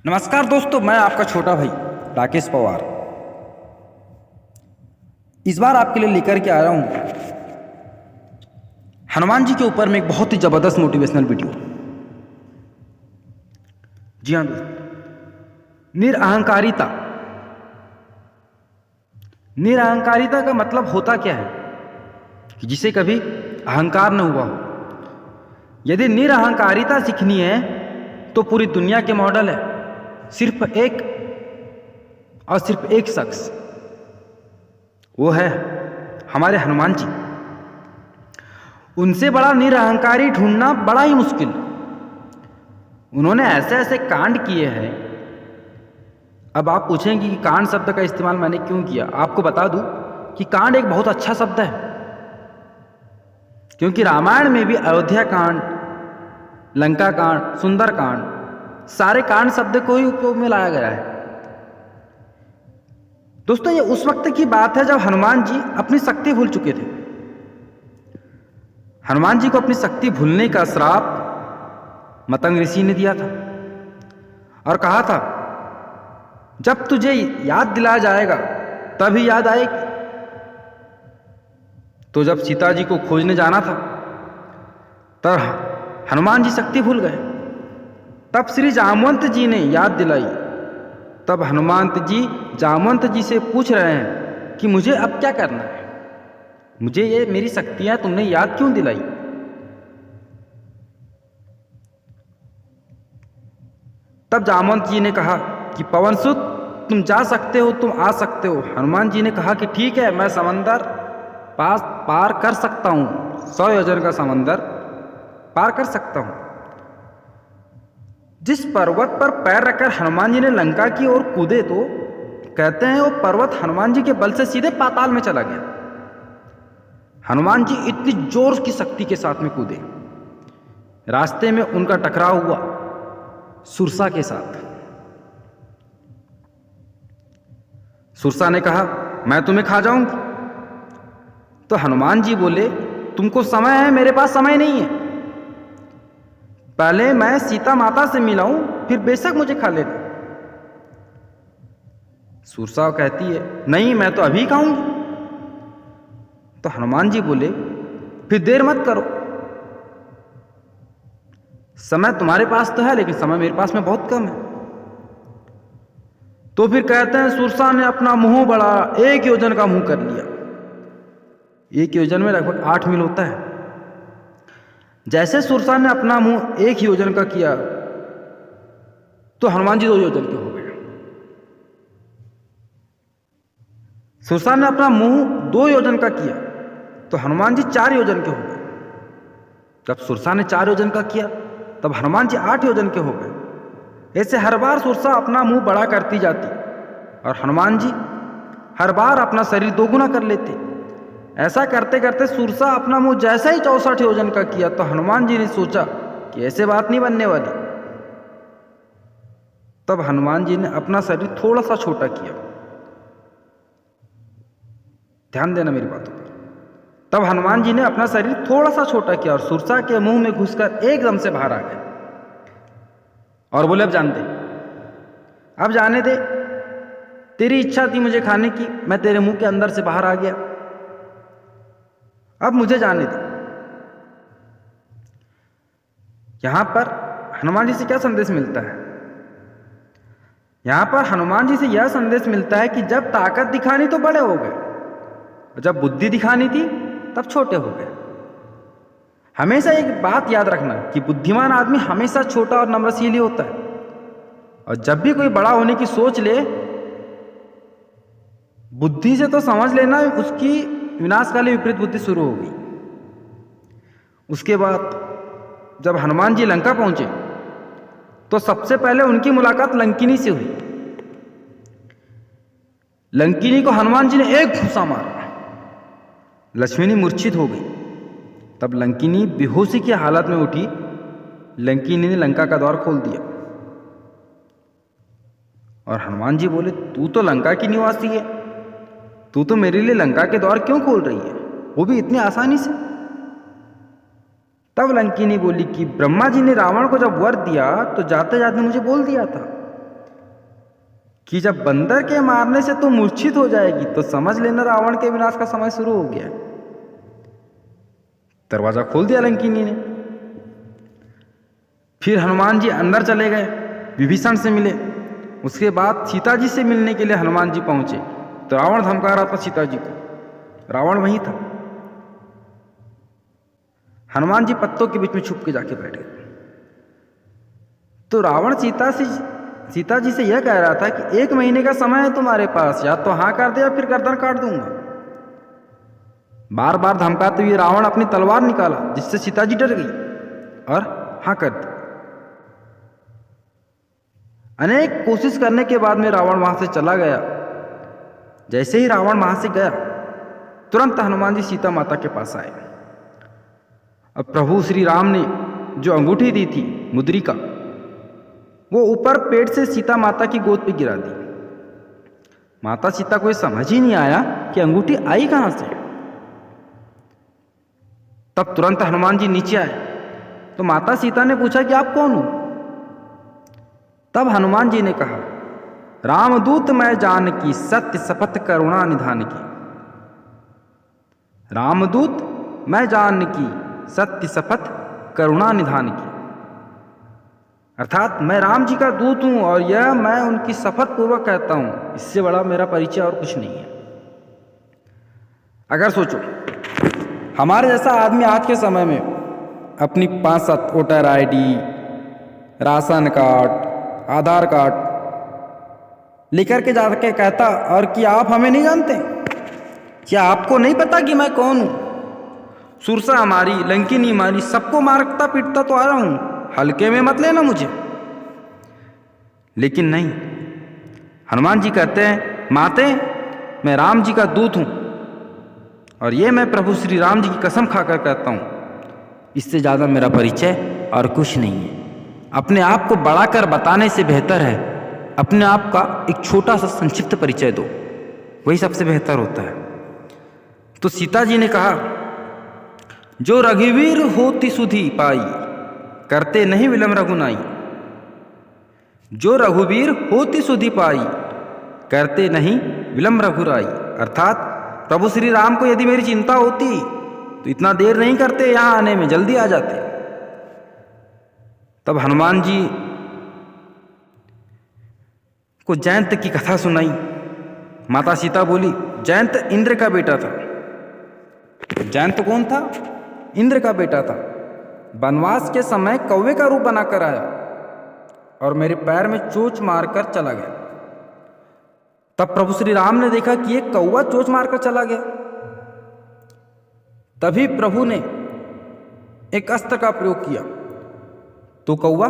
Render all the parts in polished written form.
नमस्कार दोस्तों, मैं आपका छोटा भाई राकेश पवार इस बार आपके लिए लेकर के आ रहा हूँ हनुमान जी के ऊपर में एक बहुत ही ज़बरदस्त मोटिवेशनल वीडियो। जी हाँ दोस्तों, निरअहंकारिता। निरअहंकारिता का मतलब होता क्या है कि जिसे कभी अहंकार न हुआ हो। यदि निरअहंकारिता सीखनी है तो पूरी दुनिया के मॉडल है, सिर्फ एक और सिर्फ एक शख्स, वो है हमारे हनुमान जी। उनसे बड़ा निरअहंकारी ढूंढना बड़ा ही मुश्किल। उन्होंने ऐसे ऐसे कांड किए हैं। अब आप पूछेंगे कि कांड शब्द का इस्तेमाल मैंने क्यों किया। आपको बता दूं कि कांड एक बहुत अच्छा शब्द है, क्योंकि रामायण में भी अयोध्या कांड, लंका कांड, सुंदर कांड, सारे कांड शब्द को ही उपयोग में लाया गया है। दोस्तों, ये उस वक्त की बात है जब हनुमान जी अपनी शक्ति भूल चुके थे। हनुमान जी को अपनी शक्ति भूलने का श्राप मतंग ऋषि ने दिया था और कहा था, जब तुझे याद दिलाया जाएगा तभी याद आएगी। तो जब सीता जी को खोजने जाना था तब हनुमान जी शक्ति भूल गए। तब श्री जामवंत जी ने याद दिलाई। तब हनुमंत जी जामवंत जी से पूछ रहे हैं कि मुझे अब क्या करना है, मुझे ये मेरी शक्तियां तुमने याद क्यों दिलाई। तब जामवंत जी ने कहा कि पवनसुत, तुम जा सकते हो, तुम आ सकते हो। हनुमान जी ने कहा कि ठीक है, मैं समंदर पार कर सकता हूं, 100 योजन का समंदर पार कर सकता हूं। जिस पर्वत पर पैर रखकर हनुमान जी ने लंका की ओर कूदे तो कहते हैं वो पर्वत हनुमान जी के बल से सीधे पाताल में चला गया। हनुमान जी इतनी जोर की शक्ति के साथ में कूदे, रास्ते में उनका टकराव हुआ सुरसा के साथ। सुरसा ने कहा, मैं तुम्हें खा जाऊंगी। तो हनुमान जी बोले, तुमको समय है, मेरे पास समय नहीं है। पहले मैं सीता माता से मिलाऊं, फिर बेशक मुझे खा लेना। सुरसा कहती है, नहीं, मैं तो अभी खाऊंगी। तो हनुमान जी बोले, फिर देर मत करो, समय तुम्हारे पास तो है लेकिन समय मेरे पास में बहुत कम है। तो फिर कहते हैं सुरसा ने अपना मुंह बढ़ा, 1 योजन का मुंह कर लिया। 1 योजन में लगभग 8 मील होता है। जैसे सुरसा ने अपना मुंह 1 योजन का किया तो हनुमान जी 2 योजन के हो गए। सुरसा ने अपना मुंह 2 योजन का किया तो हनुमान जी 4 योजन के हो गए। जब सुरसा ने 4 योजन का किया तब हनुमान जी 8 योजन के हो गए। ऐसे हर बार सुरसा अपना मुंह बड़ा करती जाती और हनुमान जी हर बार अपना शरीर 2 गुना कर लेते। ऐसा करते करते सुरसा अपना मुंह जैसा ही 64 योजन का किया तो हनुमान जी ने सोचा कि ऐसे बात नहीं बनने वाली। तब हनुमान जी ने अपना शरीर थोड़ा सा छोटा किया। ध्यान देना मेरी बातों पर। तब हनुमान जी ने अपना शरीर थोड़ा सा छोटा किया और सुरसा के मुंह में घुसकर एकदम से बाहर आ गए और बोले, अब जान दे, अब जाने दे, तेरी इच्छा थी मुझे खाने की, मैं तेरे मुंह के अंदर से बाहर आ गया, अब मुझे जाने दे। यहां पर हनुमान जी से क्या संदेश मिलता है? यहां पर हनुमान जी से यह संदेश मिलता है कि जब ताकत दिखानी तो बड़े हो गए, और जब बुद्धि दिखानी थी तब छोटे हो गए। हमेशा एक बात याद रखना कि बुद्धिमान आदमी हमेशा छोटा और नम्रशील ही होता है, और जब भी कोई बड़ा होने की सोच ले, बुद्धि से तो समझ लेना उसकी विनाशकाली विपरीत बुद्धि शुरू हो गई। उसके बाद जब हनुमान जी लंका पहुंचे तो सबसे पहले उनकी मुलाकात लंकिनी से हुई। लंकिनी को हनुमान जी ने एक घूंसा मारा, लक्ष्मणी मूर्छित हो गई। तब लंकिनी बेहोशी की हालत में उठी। लंकिनी ने लंका का द्वार खोल दिया और हनुमान जी बोले, तू तो लंका की निवासी है, तू तो मेरे लिए लंका के द्वार क्यों खोल रही है, वो भी इतनी आसानी से। तब लंकिनी बोली कि ब्रह्मा जी ने रावण को जब वर दिया तो जाते जाते मुझे बोल दिया था कि जब बंदर के मारने से तू मूर्छित हो जाएगी तो समझ लेना रावण के विनाश का समय शुरू हो गया। दरवाजा खोल दिया लंकिनी ने। फिर हनुमान जी अंदर चले गए, विभीषण से मिले। उसके बाद सीता जी से मिलने के लिए हनुमान जी पहुंचे तो रावण धमका रहा था सीता जी को। रावण वहीं था। हनुमान जी पत्तों के बीच में छुप के जाके बैठ गए। तो रावण सीता जी से यह कह रहा था कि 1 महीने का समय है तुम्हारे पास, या तो हाँ कर दे या फिर गर्दन काट दूंगा। बार बार धमकाते हुए रावण अपनी तलवार निकाला, जिससे सीता जी डर गई और हाँ कर दी। अनेक कोशिश करने के बाद में रावण वहां से चला गया। जैसे ही रावण वहां से गया, तुरंत हनुमान जी सीता माता के पास आए। अब प्रभु श्री राम ने जो अंगूठी दी थी मुद्रिका, वो ऊपर पेट से सीता माता की गोद पे गिरा दी। माता सीता को ये समझ ही नहीं आया कि अंगूठी आई कहां से। तब तुरंत हनुमान जी नीचे आए तो माता सीता ने पूछा कि आप कौन हो। तब हनुमान जी ने कहा, रामदूत मैं जानकी, सत्य शपथ करुणा निधान की। रामदूत मैं जानकी, सत्य शपथ करुणा निधान की। अर्थात मैं राम जी का दूत हूं और यह मैं उनकी शपथ पूर्वक कहता हूं, इससे बड़ा मेरा परिचय और कुछ नहीं है। अगर सोचो, हमारे जैसा आदमी आज के समय में अपनी 5-7 वोटर ID, राशन कार्ड, आधार कार्ड लेकर के जाके कहता और कि आप हमें नहीं जानते, क्या आपको नहीं पता कि मैं कौन हूं? सुरसा हमारी, लंकिनी हमारी, सबको मारता पीटता तो आ रहा हूं, हल्के में मत लेना मुझे। लेकिन नहीं, हनुमान जी कहते हैं, माते मैं राम जी का दूत हूं और ये मैं प्रभु श्री राम जी की कसम खाकर कहता हूं, इससे ज़्यादा मेरा परिचय और कुछ नहीं है। अपने आप को बढ़ाकर बताने से बेहतर है अपने आप का एक छोटा सा संक्षिप्त परिचय दो, वही सबसे बेहतर होता है। तो सीता जी ने कहा, जो रघुवीर होती सुधि पाई, करते नहीं विलम रघुनाई। जो रघुवीर होती सुधि पाई, करते नहीं विलम रघुराई। अर्थात प्रभु श्री राम को यदि मेरी चिंता होती तो इतना देर नहीं करते, यहां आने में जल्दी आ जाते। तब हनुमान जी को जयंत की कथा सुनाई। माता सीता बोली, जयंत इंद्र का बेटा था। जयंत कौन था? इंद्र का बेटा था। वनवास के समय कौवे का रूप बनाकर आया और मेरे पैर में चोंच मारकर चला गया। तब प्रभु श्री राम ने देखा कि एक कौवा चोंच मारकर चला गया। तभी प्रभु ने एक अस्त्र का प्रयोग किया तो कौवा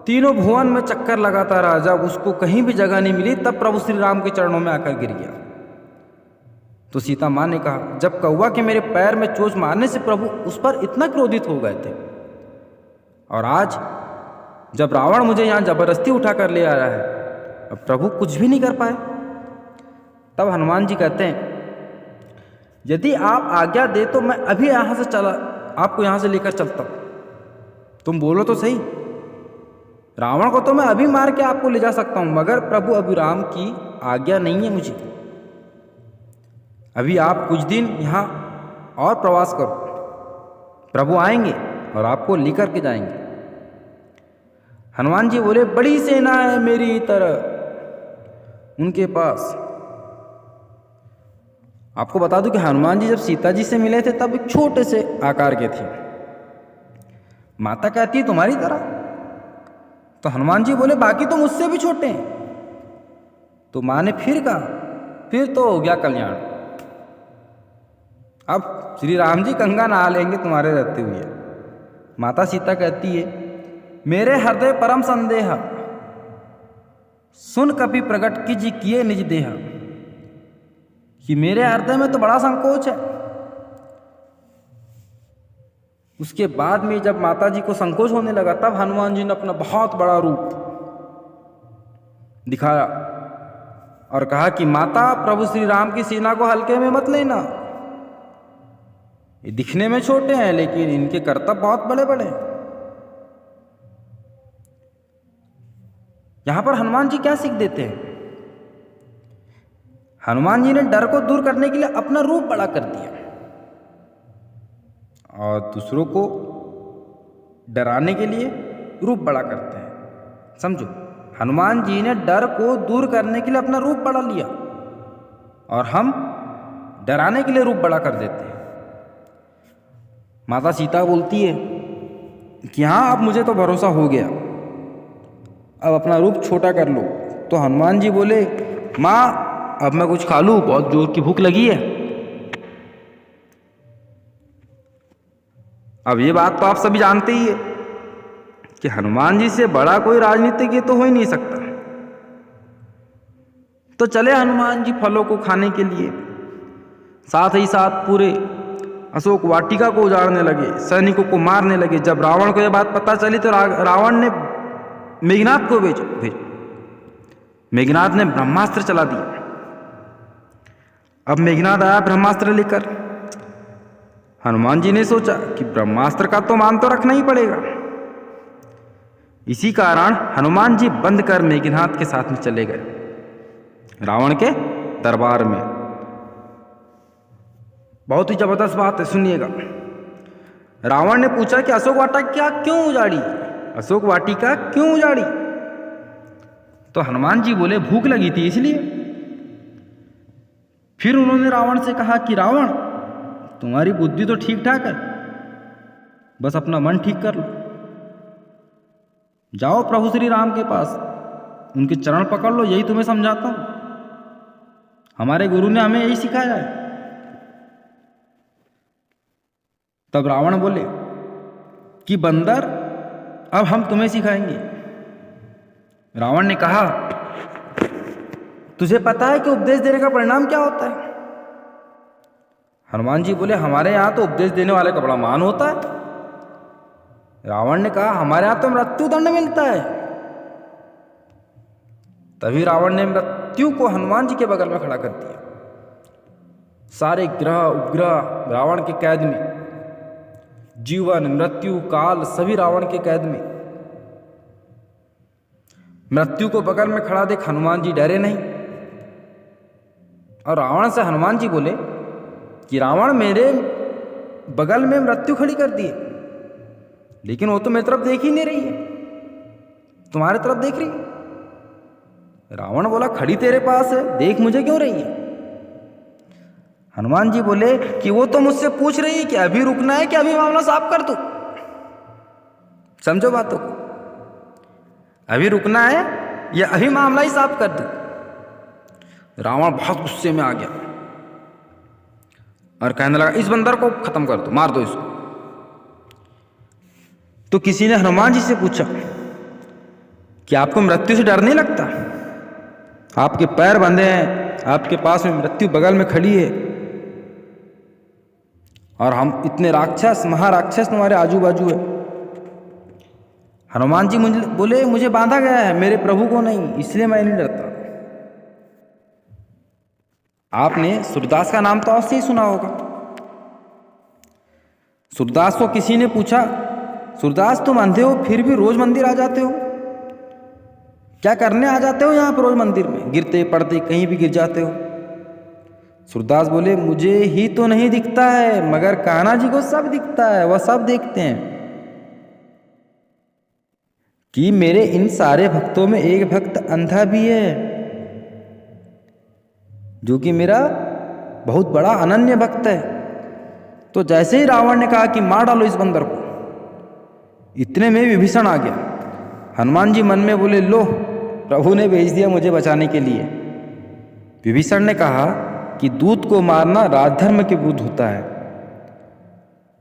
तीनों भुवन में चक्कर लगाता रहा। जब उसको कहीं भी जगह नहीं मिली, तब प्रभु श्री राम के चरणों में आकर गिर गया। तो सीता मां ने कहा, जब कौवा के मेरे पैर में चोंच मारने से प्रभु उस पर इतना क्रोधित हो गए थे, और आज जब रावण मुझे यहां जबरदस्ती उठाकर ले आया है, अब प्रभु कुछ भी नहीं कर पाए। तब हनुमान जी कहते हैं, यदि आप आज्ञा दे तो मैं अभी यहां से आपको यहां से लेकर चलता हूं। तुम बोलो तो सही, रावण को तो मैं अभी मार के आपको ले जा सकता हूं, मगर प्रभु अभिराम की आज्ञा नहीं है मुझे। अभी आप कुछ दिन यहां और प्रवास करो, प्रभु आएंगे और आपको लेकर के जाएंगे। हनुमान जी बोले, बड़ी सेना है मेरी तरह उनके पास। आपको बता दूं कि हनुमान जी जब सीता जी से मिले थे तब एक छोटे से आकार के थे। माता कहती है तुम्हारी तरह, तो हनुमान जी बोले बाकी तो मुझसे भी छोटे हैं। तो मां ने फिर कहा, फिर तो हो गया कल्याण, अब श्री राम जी गंगा नहा लेंगे तुम्हारे रहते हुए। माता सीता कहती है, मेरे हृदय परम संदेह, सुन कपि प्रगट कीजि किए निज देह। कि मेरे हृदय में तो बड़ा संकोच है। उसके बाद में जब माता जी को संकोच होने लगा, तब हनुमान जी ने अपना बहुत बड़ा रूप दिखाया और कहा कि माता, प्रभु श्री राम की सेना को हल्के में मत लेना। ये दिखने में छोटे हैं लेकिन इनके कर्तव्य बहुत बड़े बड़े हैं। यहां पर हनुमान जी क्या सीख देते हैं? हनुमान जी ने डर को दूर करने के लिए अपना रूप बड़ा कर दिया और दूसरों को डराने के लिए रूप बड़ा करते हैं। समझो, हनुमान जी ने डर को दूर करने के लिए अपना रूप बड़ा लिया और हम डराने के लिए रूप बड़ा कर देते हैं। माता सीता बोलती है कि हाँ, अब मुझे तो भरोसा हो गया, अब अपना रूप छोटा कर लो। तो हनुमान जी बोले, माँ अब मैं कुछ खा लूँ, बहुत जोर की भूख लगी है। अब ये बात तो आप सभी जानते ही है कि हनुमान जी से बड़ा कोई राजनीतिज्ञ तो हो ही नहीं सकता। तो चले हनुमान जी फलों को खाने के लिए, साथ ही साथ पूरे अशोक वाटिका को उजाड़ने लगे, सैनिकों को मारने लगे। जब रावण को यह बात पता चली तो रावण ने मेघनाद को भेजा। मेघनाद ने ब्रह्मास्त्र चला दिया। अब मेघनाद आया ब्रह्मास्त्र लेकर। हनुमान जी ने सोचा कि ब्रह्मास्त्र का तो मान तो रखना ही पड़ेगा। इसी कारण हनुमान जी बंद कर मेघनाद के साथ में चले गए रावण के दरबार में। बहुत ही जबरदस्त बात है, सुनिएगा। रावण ने पूछा कि अशोक वाटिका क्यों उजाड़ी, अशोक वाटिका क्यों उजाड़ी? तो हनुमान जी बोले, भूख लगी थी इसलिए। फिर उन्होंने रावण से कहा कि रावण, तुम्हारी बुद्धि तो ठीक ठाक है, बस अपना मन ठीक कर लो। जाओ प्रभु श्री राम के पास, उनके चरण पकड़ लो, यही तुम्हें समझाता हूं। हमारे गुरु ने हमें यही सिखाया है। तब रावण बोले कि बंदर, अब हम तुम्हें सिखाएंगे। रावण ने कहा, तुझे पता है कि उपदेश देने का परिणाम क्या होता है? हनुमान जी बोले, हमारे यहाँ तो उपदेश देने वाले का बड़ा मान होता है। रावण ने कहा, हमारे यहाँ तो मृत्यु दंड मिलता है। तभी रावण ने मृत्यु को हनुमान जी के बगल में खड़ा कर दिया। सारे ग्रह उपग्रह रावण के कैद में, जीवन मृत्यु काल सभी रावण के कैद में। मृत्यु को बगल में खड़ा देख हनुमान जी डरे नहीं और रावण से हनुमान जी बोले कि रावण, मेरे बगल में मृत्यु खड़ी कर दी है, लेकिन वो तो मेरी तरफ देख ही नहीं रही है, तुम्हारे तरफ देख रही है। रावण बोला, खड़ी तेरे पास है, देख मुझे क्यों रही है? हनुमान जी बोले कि वो तो मुझसे पूछ रही है कि अभी रुकना है कि अभी मामला साफ कर दूं। समझो बातों को, अभी रुकना है या अभी मामला ही साफ कर दूं। रावण बहुत गुस्से में आ गया और कहने लगा, इस बंदर को खत्म कर दो, मार दो इसको। तो किसी ने हनुमान जी से पूछा कि आपको मृत्यु से डर नहीं लगता? आपके पैर बंधे हैं, आपके पास में मृत्यु बगल में खड़ी है और हम इतने राक्षस महाराक्षस तुम्हारे आजू बाजू है। हनुमान जी मुझे बोले, मुझे बांधा गया है, मेरे प्रभु को नहीं, इसलिए मैं नहीं डरता। आपने सूरदास का नाम तो अवश्य ही सुना होगा। सूरदास को किसी ने पूछा, सूरदास तुम अंधे हो फिर भी रोज मंदिर आ जाते हो, क्या करने आ जाते हो यहाँ पर रोज मंदिर में? गिरते पड़ते कहीं भी गिर जाते हो। सूरदास बोले, मुझे ही तो नहीं दिखता है, मगर कान्हा जी को सब दिखता है, वह सब देखते हैं कि मेरे इन सारे भक्तों में एक भक्त अंधा भी है, जो कि मेरा बहुत बड़ा अनन्य भक्त है। तो जैसे ही रावण ने कहा कि मार डालो इस बंदर को, इतने में विभीषण आ गया। हनुमान जी मन में बोले, लो प्रभु ने भेज दिया मुझे बचाने के लिए। विभीषण ने कहा कि दूत को मारना राजधर्म के विरुद्ध होता है।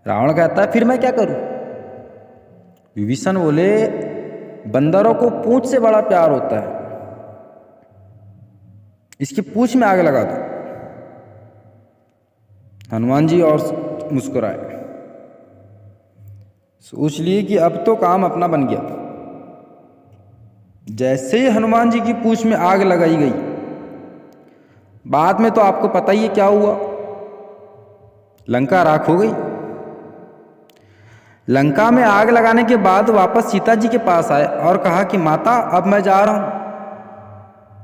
रावण कहता है, फिर मैं क्या करूं? विभीषण बोले, बंदरों को पूंछ से बड़ा प्यार होता है, इसकी पूंछ में आग लगा दो। हनुमान जी और मुस्कुराए, सोच लिए कि अब तो काम अपना बन गया। जैसे ही हनुमान जी की पूंछ में आग लगाई गई, बाद में तो आपको पता ही है क्या हुआ, लंका राख हो गई। लंका में आग लगाने के बाद वापस सीता जी के पास आए और कहा कि माता, अब मैं जा रहा हूं,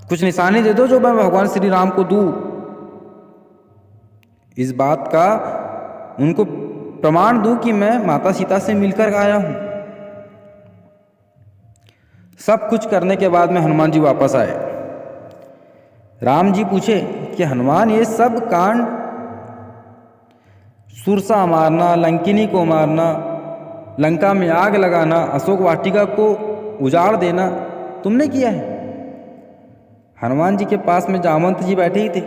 कुछ निशानी दे दो जो मैं भगवान श्री राम को दूं। इस बात का उनको प्रमाण दूं कि मैं माता सीता से मिलकर आया हूं। सब कुछ करने के बाद में हनुमान जी वापस आए। राम जी पूछे कि हनुमान, ये सब कांड, सुरसा मारना, लंकिनी को मारना, लंका में आग लगाना, अशोक वाटिका को उजाड़ देना, तुमने किया है? हनुमान जी के पास में जामवंत जी बैठे ही थे।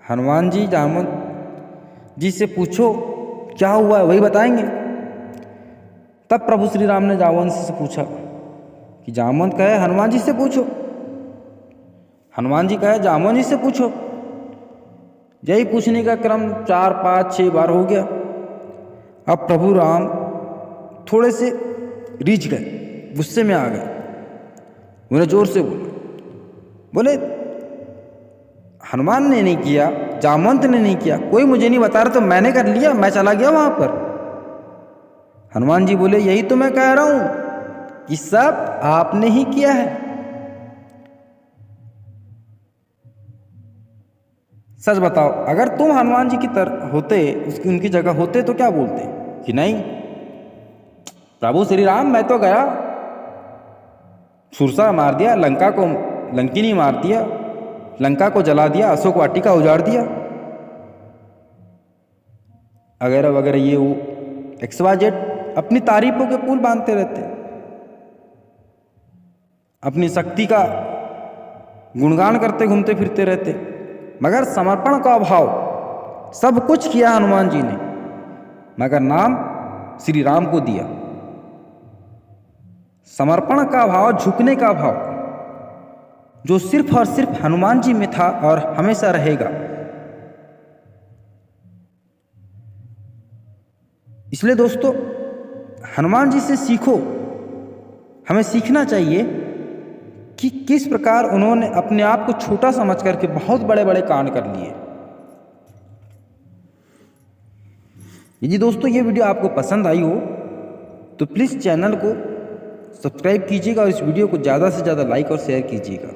हनुमान जी जामवंत जी से पूछो क्या हुआ है, वही बताएंगे। तब प्रभु श्री राम ने जामवंत से पूछा कि जामवंत कहे हनुमान जी से पूछो। हनुमान जी कहे जामवंत जी से पूछो। यही पूछने का क्रम 4, 5, 6 बार हो गया। अब प्रभु राम थोड़े से रीझ गए, गुस्से में आ गए। उन्हें जोर से बोले हनुमान ने नहीं किया, जामवंत ने नहीं किया, कोई मुझे नहीं बता रहा तो मैंने कर लिया, मैं चला गया वहां पर। हनुमान जी बोले यही तो मैं कह रहा हूं कि सब आपने ही किया है। सच बताओ, अगर तुम हनुमान जी की तरह होते, उनकी जगह होते तो क्या बोलते कि नहीं प्रभु श्री राम, मैं तो गया, सुरसा मार दिया, लंका को लंकिनी मार दिया, लंका को जला दिया, अशोक वाटिका उजाड़ दिया, वगैरह वगैरह, ये वो XYZ अपनी तारीफों के पुल बांधते रहते, अपनी शक्ति का गुणगान करते घूमते फिरते रहते। मगर समर्पण का अभाव, सब कुछ किया हनुमान जी ने, मगर नाम श्री राम को दिया। समर्पण का भाव, झुकने का भाव, जो सिर्फ और सिर्फ हनुमान जी में था और हमेशा रहेगा। इसलिए दोस्तों, हनुमान जी से सीखो, हमें सीखना चाहिए कि किस प्रकार उन्होंने अपने आप को छोटा समझ करके बहुत बड़े बड़े कांड कर लिए। यदि दोस्तों ये वीडियो आपको पसंद आई हो तो प्लीज़ चैनल को सब्सक्राइब कीजिएगा और इस वीडियो को ज़्यादा से ज़्यादा लाइक और शेयर कीजिएगा।